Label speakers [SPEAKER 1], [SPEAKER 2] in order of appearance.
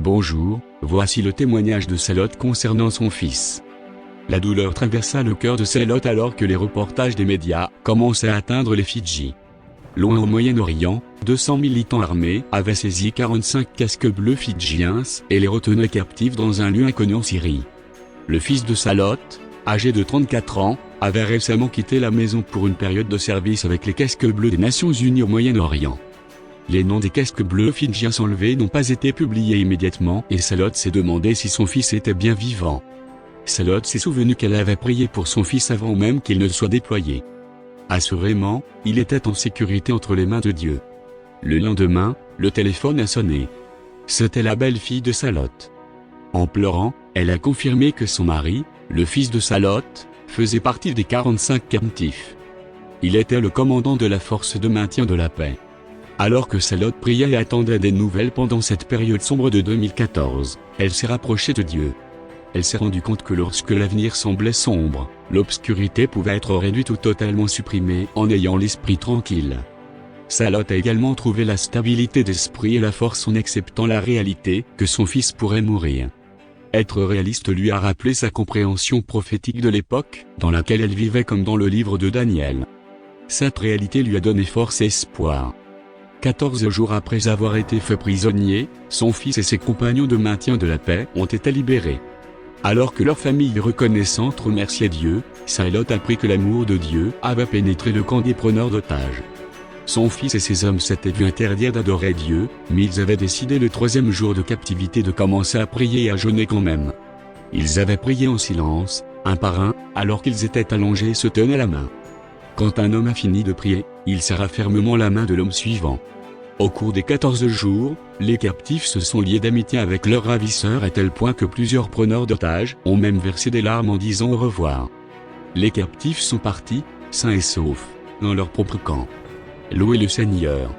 [SPEAKER 1] Bonjour, voici le témoignage de Salotte concernant son fils. La douleur traversa le cœur de Salotte alors que les reportages des médias commençaient à atteindre les Fidji. Loin au Moyen-Orient, 200 militants armés avaient saisi 45 casques bleus fidjiens et les retenaient captifs dans un lieu inconnu en Syrie. Le fils de Salotte, âgé de 34 ans, avait récemment quitté la maison pour une période de service avec les casques bleus des Nations Unies au Moyen-Orient. Les noms des casques bleus fidjiens enlevés n'ont pas été publiés immédiatement et Salotte s'est demandé si son fils était bien vivant. Salotte s'est souvenu qu'elle avait prié pour son fils avant même qu'il ne soit déployé. Assurément, il était en sécurité entre les mains de Dieu. Le lendemain, le téléphone a sonné. C'était la belle-fille de Salotte. En pleurant, elle a confirmé que son mari, le fils de Salotte, faisait partie des 45 captifs. Il était le commandant de la force de maintien de la paix. Alors que Salotte priait et attendait des nouvelles pendant cette période sombre de 2014, elle s'est rapprochée de Dieu. Elle s'est rendue compte que lorsque l'avenir semblait sombre, l'obscurité pouvait être réduite ou totalement supprimée en ayant l'esprit tranquille. Salotte a également trouvé la stabilité d'esprit et la force en acceptant la réalité que son fils pourrait mourir. Être réaliste lui a rappelé sa compréhension prophétique de l'époque dans laquelle elle vivait comme dans le livre de Daniel. Cette réalité lui a donné force et espoir. 14 jours après avoir été fait prisonnier, son fils et ses compagnons de maintien de la paix ont été libérés. Alors que leur famille reconnaissante remerciait Dieu, Salotte a appris que l'amour de Dieu avait pénétré le camp des preneurs d'otages. Son fils et ses hommes s'étaient vus interdire d'adorer Dieu, mais ils avaient décidé le 3e jour de captivité de commencer à prier et à jeûner quand même. Ils avaient prié en silence, un par un, alors qu'ils étaient allongés et se tenaient la main. Quand un homme a fini de prier, il serra fermement la main de l'homme suivant. Au cours des 14 jours, les captifs se sont liés d'amitié avec leurs ravisseurs à tel point que plusieurs preneurs d'otages ont même versé des larmes en disant au revoir. Les captifs sont partis, sains et saufs, dans leur propre camp. Louez le Seigneur.